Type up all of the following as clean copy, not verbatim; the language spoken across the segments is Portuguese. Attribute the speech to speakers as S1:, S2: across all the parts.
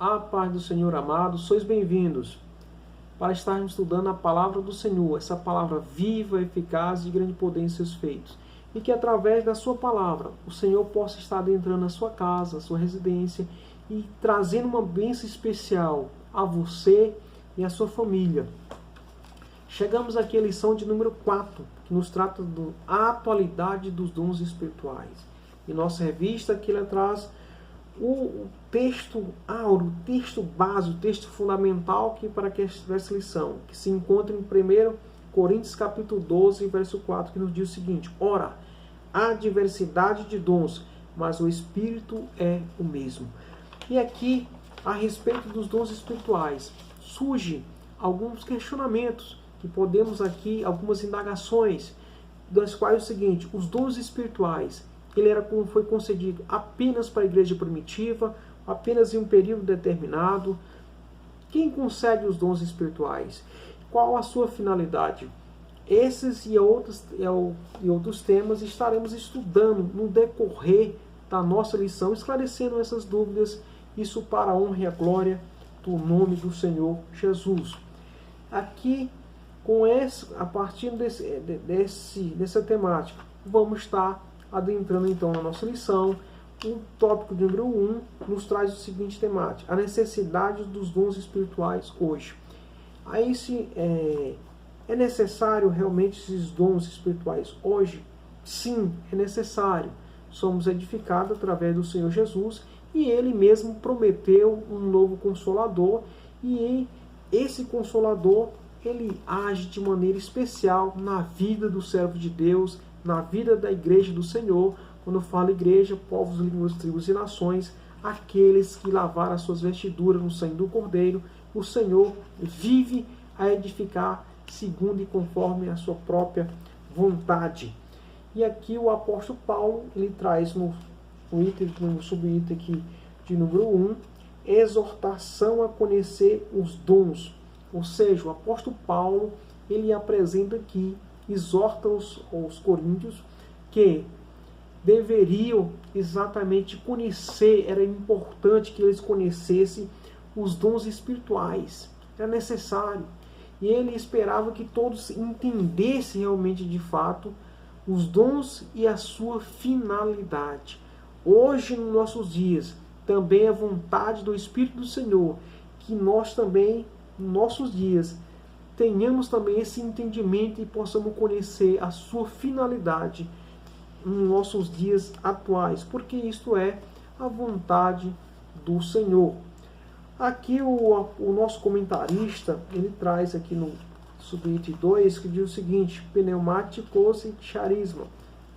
S1: A paz do Senhor, amados, sois bem-vindos para estarmos estudando a palavra do Senhor, essa palavra viva, eficaz e de grande poder em seus feitos. E que através da sua palavra, o Senhor possa estar adentrando na sua casa, na sua residência e trazendo uma bênção especial a você e a sua família. Chegamos aqui à lição de número 4, que nos trata da atualidade dos dons espirituais. Em nossa revista, aqui ela traz o texto áureo, o texto base, o texto fundamental para essa lição, que se encontra em 1 Coríntios capítulo 12, verso 4, que nos diz o seguinte: ora, há diversidade de dons, mas o Espírito é o mesmo. E aqui, a respeito dos dons espirituais, surgem alguns questionamentos, que podemos aqui, algumas indagações, das quais é o seguinte: os dons espirituais, foi concedido apenas para a igreja primitiva, apenas em um período determinado? Quem concede os dons espirituais? Qual a sua finalidade? Esses e outros temas estaremos estudando no decorrer da nossa lição, esclarecendo essas dúvidas, isso para a honra e a glória do nome do Senhor Jesus. Aqui, a partir dessa temática, vamos estar adentrando então na nossa lição. O tópico de número 1 nos traz o seguinte temática: a necessidade dos dons espirituais hoje. Aí é necessário realmente esses dons espirituais hoje? Sim, é necessário. Somos edificados através do Senhor Jesus e Ele mesmo prometeu um novo Consolador, e esse Consolador, Ele age de maneira especial na vida do servo de Deus, na vida da igreja do Senhor. Quando fala igreja, povos, línguas, tribos e nações, aqueles que lavaram as suas vestiduras no sangue do Cordeiro, o Senhor vive a edificar segundo e conforme a sua própria vontade. E aqui o apóstolo Paulo, ele traz no subitem aqui de número 1, exortação a conhecer os dons. Ou seja, o apóstolo Paulo, ele apresenta aqui, exorta os coríntios que deveriam exatamente conhecer, era importante que eles conhecessem os dons espirituais, era necessário. E ele esperava que todos entendessem realmente de fato os dons e a sua finalidade. Hoje, nos nossos dias, também é vontade do Espírito do Senhor que nós também, nos nossos dias, tenhamos também esse entendimento e possamos conhecer a sua finalidade nos nossos dias atuais, porque isto é a vontade do Senhor. Aqui o nosso comentarista, ele traz aqui no subitem 2, que diz o seguinte: pneumáticos e charisma,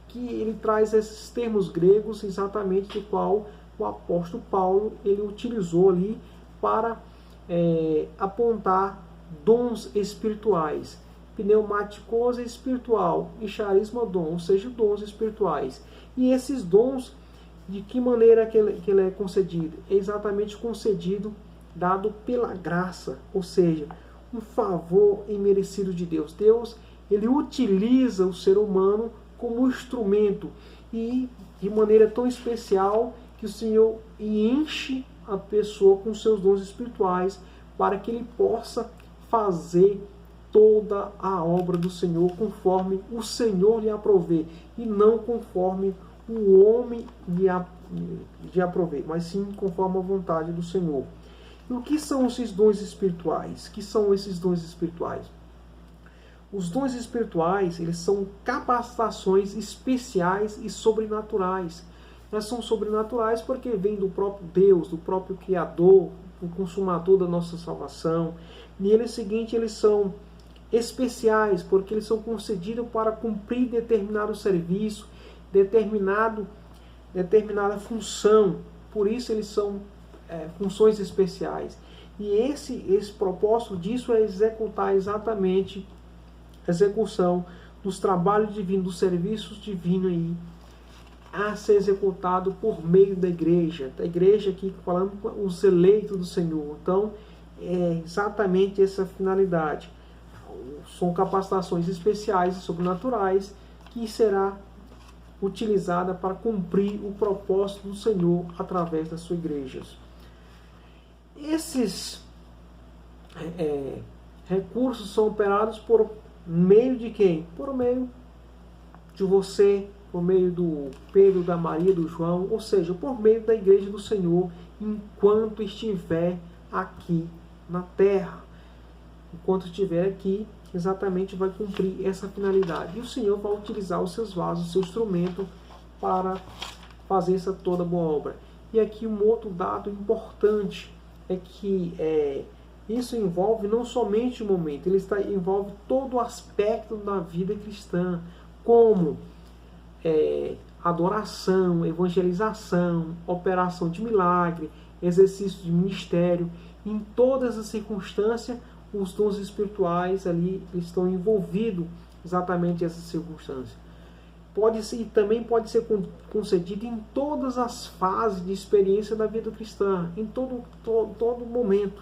S1: que ele traz esses termos gregos exatamente de qual o apóstolo Paulo ele utilizou ali para apontar dons espirituais. Pneumáticos é espiritual e charisma dom, ou seja, dons espirituais. E esses dons, de que maneira que ele é concedido? É exatamente concedido, dado pela graça, ou seja, um favor imerecido de Deus. Deus, ele utiliza o ser humano como instrumento, e de maneira tão especial que o Senhor enche a pessoa com seus dons espirituais, para que ele possa fazer toda a obra do Senhor conforme o Senhor lhe aprouver, e não conforme o homem lhe aprouver, mas sim conforme a vontade do Senhor. E o que são esses dons espirituais? Que são esses dons espirituais? Os dons espirituais, eles são capacitações especiais e sobrenaturais. Elas são sobrenaturais porque vêm do próprio Deus, do próprio Criador, o consumador da nossa salvação. E eles são especiais porque eles são concedidos para cumprir determinado serviço, determinada função. Por isso eles são funções especiais. E esse propósito disso é executar exatamente a execução dos trabalhos divinos, dos serviços divinos aí, a ser executado por meio da igreja aqui falando os eleitos do Senhor. Então, é exatamente essa finalidade. São capacitações especiais e sobrenaturais que será utilizada para cumprir o propósito do Senhor através das suas igrejas. Esses recursos são operados por meio de quem? Por meio de você, por meio do Pedro, da Maria, do João, ou seja, por meio da igreja do Senhor, enquanto estiver aqui na terra. Enquanto estiver aqui, exatamente vai cumprir essa finalidade. E o Senhor vai utilizar os seus vasos, o seu instrumento, para fazer essa toda boa obra. E aqui um outro dado importante é que isso envolve não somente o momento, ele envolve todo o aspecto da vida cristã, como adoração, evangelização, operação de milagre, exercício de ministério. Em todas as circunstâncias, os dons espirituais ali estão envolvidos exatamente nessas circunstâncias. Também pode ser concedido em todas as fases de experiência da vida cristã, em todo momento.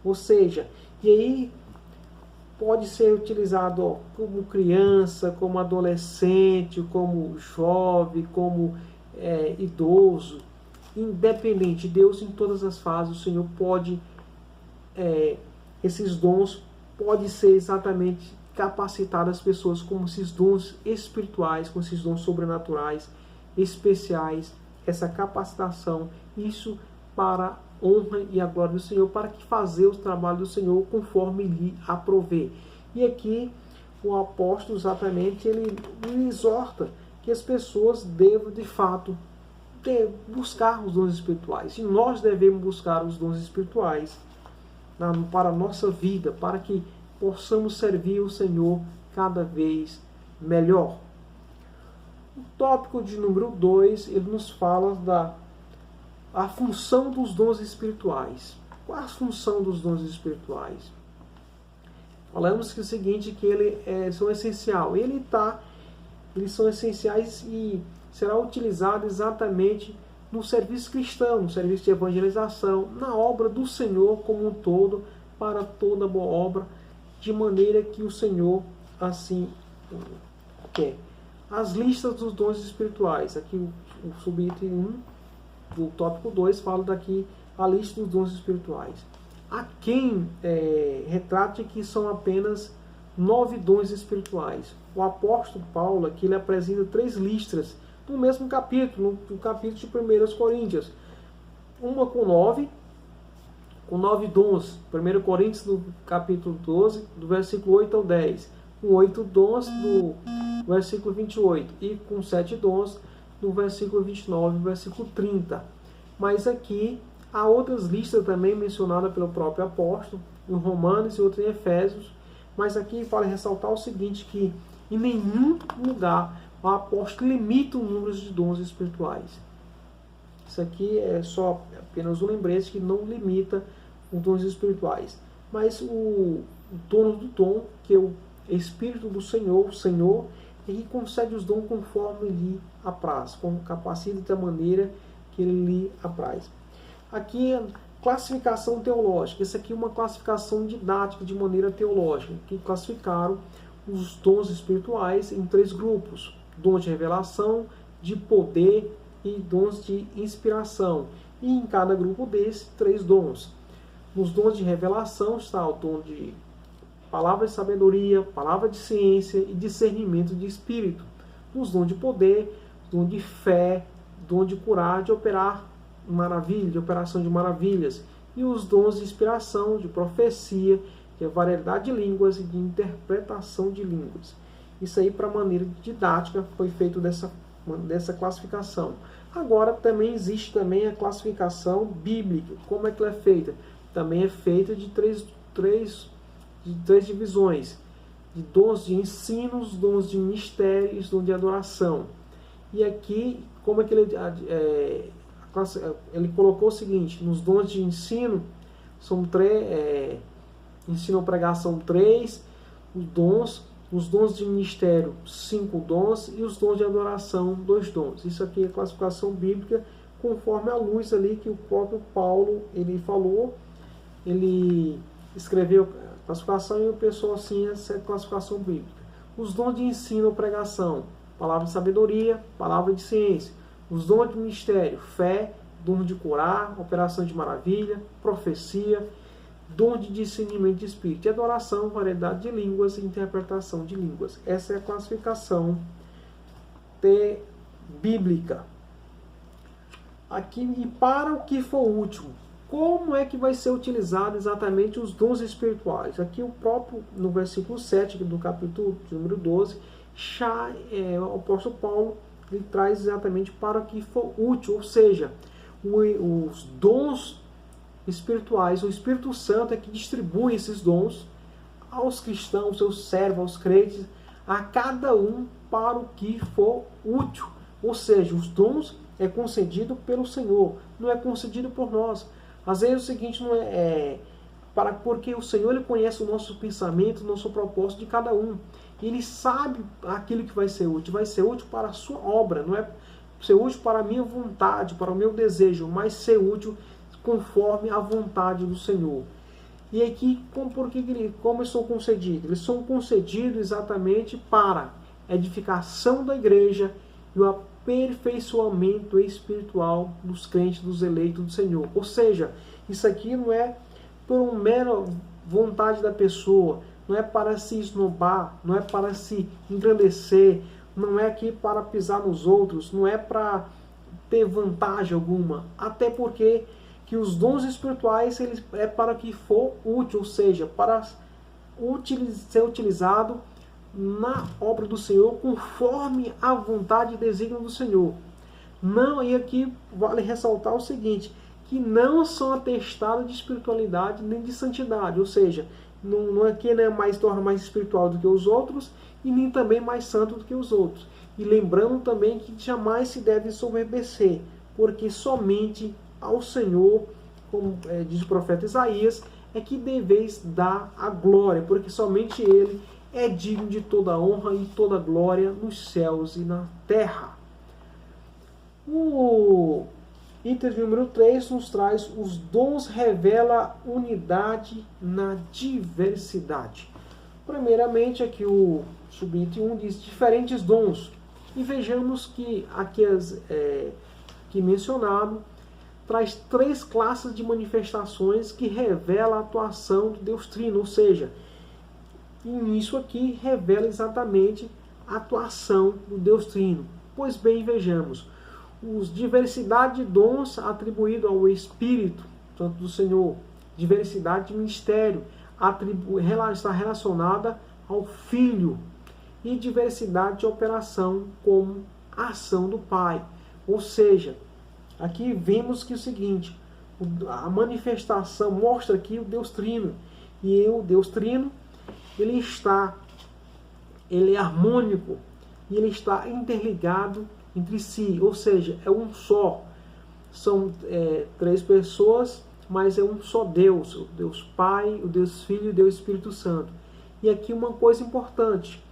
S1: Ou seja, e aí pode ser utilizado como criança, como adolescente, como jovem, como idoso, independente. Deus, em todas as fases, o Senhor pode, esses dons podem ser exatamente capacitar as pessoas com esses dons espirituais, com esses dons sobrenaturais, especiais, essa capacitação, isso para a honra e a glória do Senhor, para que fazer o trabalho do Senhor conforme lhe aprover. E aqui o apóstolo exatamente ele exorta que as pessoas devam de fato buscar os dons espirituais. E nós devemos buscar os dons espirituais para a nossa vida, para que possamos servir o Senhor cada vez melhor. O tópico de número 2, ele nos fala a função dos dons espirituais. Qual a função dos dons espirituais? Falamos que o seguinte, que eles são essenciais. Eles são essenciais e será utilizado exatamente no serviço cristão, no serviço de evangelização, na obra do Senhor como um todo, para toda boa obra, de maneira que o Senhor assim quer. As listas dos dons espirituais. Aqui o subitem 1 do tópico 2 fala daqui a lista dos dons espirituais. Há quem retrate que são apenas 9 dons espirituais. O apóstolo Paulo aqui ele apresenta 3 listas no mesmo capítulo, no capítulo de 1 Coríntios. Uma com 9 dons. 1 Coríntios, no capítulo 12, do versículo 8 ao 10. Com 8 dons, do versículo 28. E com 7 dons, do versículo 29 e versículo 30. Mas aqui há outras listas também mencionadas pelo próprio apóstolo, em Romanos e outras em Efésios. Mas aqui vale ressaltar o seguinte, que em nenhum lugar o apóstolo limita o número de dons espirituais. Isso aqui é só apenas um lembrete que não limita os dons espirituais. Mas o dono do dom, que é o Espírito do Senhor, o Senhor, é que concede os dons conforme lhe apraz, como capacita da maneira que ele lhe apraz. Aqui é classificação teológica. Isso aqui é uma classificação didática de maneira teológica, que classificaram os dons espirituais em 3 grupos: dons de revelação, de poder e dons de inspiração. E em cada grupo desses, 3 dons. Nos dons de revelação está o dom de palavra de sabedoria, palavra de ciência e discernimento de espírito. Nos dons de poder, dom de fé, dom de curar, de operar maravilha, de operação de maravilhas. E os dons de inspiração, de profecia, de variedade de línguas e de interpretação de línguas. Isso aí, para maneira didática, foi feito dessa classificação. Agora, também existe também a classificação bíblica. Como é que ela é feita? Também é feita de três divisões. De dons de ensino, dons de ministério e dons de adoração. E aqui, como é que ele colocou o seguinte: nos dons de ensino, são 3, ensino ou pregação 3, os dons de ministério 5 dons e os dons de adoração 2 dons. Isso aqui é a classificação bíblica conforme a luz ali que o próprio Paulo ele falou, ele escreveu a classificação e o pessoal assim essa é a classificação bíblica. Os dons de ensino ou pregação, palavra de sabedoria, palavra de ciência. Os dons de ministério, fé, dom de curar, operação de maravilha, profecia, dom de discernimento de espírito, de adoração, variedade de línguas e interpretação de línguas. Essa é a classificação bíblica. Aqui, e para o que for útil, como é que vai ser utilizado exatamente os dons espirituais? Aqui o próprio, no versículo 7 do capítulo número 12, o apóstolo Paulo ele traz exatamente para o que for útil, ou seja, os dons espirituais, o Espírito Santo é que distribui esses dons aos cristãos, seus servos, aos crentes, a cada um para o que for útil. Ou seja, os dons é concedido pelo Senhor, não é concedido por nós. Às vezes o seguinte, não porque o Senhor ele conhece o nosso pensamento, o nosso propósito de cada um. Ele sabe aquilo que vai ser útil para a sua obra, não é ser útil para a minha vontade, para o meu desejo, mas ser útil conforme a vontade do Senhor. E aqui, como eles são concedidos? Eles são concedidos exatamente para a edificação da igreja e o aperfeiçoamento espiritual dos crentes, dos eleitos do Senhor. Ou seja, isso aqui não é por uma mera vontade da pessoa, não é para se esnobar, não é para se engrandecer, não é aqui para pisar nos outros, não é para ter vantagem alguma, até porque que os dons espirituais eles é para que for útil, ou seja, para ser utilizado na obra do Senhor conforme a vontade e desígnio do Senhor. Não, e aqui vale ressaltar o seguinte, que não são atestados de espiritualidade nem de santidade, ou seja, não é que torna mais espiritual do que os outros e nem também mais santo do que os outros. E lembrando também que jamais se deve ensoberbecer, porque somente ao Senhor, como diz o profeta Isaías, é que deveis dar a glória, porque somente Ele é digno de toda honra e toda glória nos céus e na terra. O item número 3 nos traz os dons revela unidade na diversidade. Primeiramente, aqui o subitem 1 diz diferentes dons. E vejamos que aqui que mencionado traz 3 classes de manifestações que revelam a atuação do Deus Trino, ou seja, isso aqui revela exatamente a atuação do Deus Trino. Pois bem, vejamos, diversidade de dons atribuído ao Espírito Santo do Senhor, diversidade de ministério está relacionada ao Filho, e diversidade de operação como a ação do Pai. Ou seja, aqui vemos que o seguinte, a manifestação mostra aqui o Deus Trino, e o Deus Trino ele é harmônico e ele está interligado entre si, ou seja, é um só. São 3 pessoas, mas é um só Deus, o Deus Pai, o Deus Filho e o Deus Espírito Santo. E aqui uma coisa importante,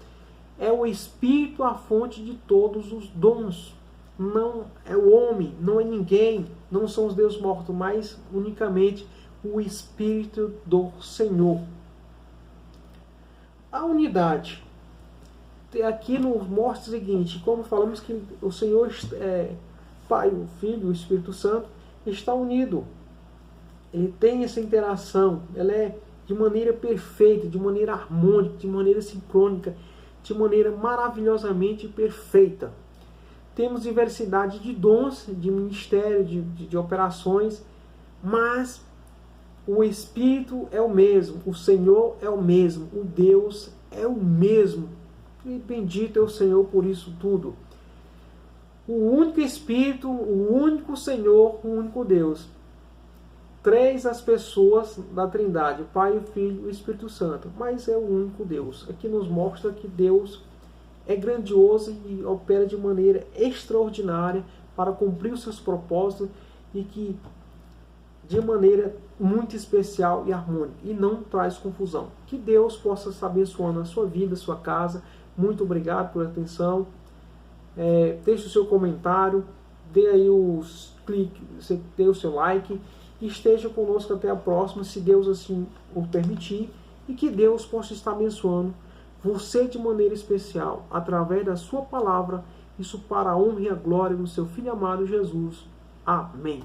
S1: é o Espírito a fonte de todos os dons. Não é o homem, não é ninguém, não são os deuses mortos, mas unicamente o Espírito do Senhor. A unidade. Aqui nos mostra o seguinte, como falamos que o Senhor Pai, o Filho, o Espírito Santo está unido. Ele tem essa interação, ela é de maneira perfeita, de maneira harmônica, de maneira sincrônica, de maneira maravilhosamente perfeita. Temos diversidade de dons, de ministério, de operações, mas o Espírito é o mesmo, o Senhor é o mesmo, o Deus é o mesmo. E bendito é o Senhor por isso tudo. O único Espírito, o único Senhor, o único Deus. 3 as pessoas da Trindade, o Pai, o Filho e o Espírito Santo, mas é o único Deus. Aqui nos mostra que Deus é grandioso e opera de maneira extraordinária para cumprir os seus propósitos e que de maneira muito especial e harmônica e não traz confusão. Que Deus possa estar abençoando a sua vida, a sua casa. Muito obrigado por atenção. Deixe o seu comentário, dê aí dê o seu like e esteja conosco até a próxima, se Deus assim o permitir, e que Deus possa estar abençoando você de maneira especial, através da sua palavra, isso para a honra e a glória do seu Filho amado Jesus. Amém.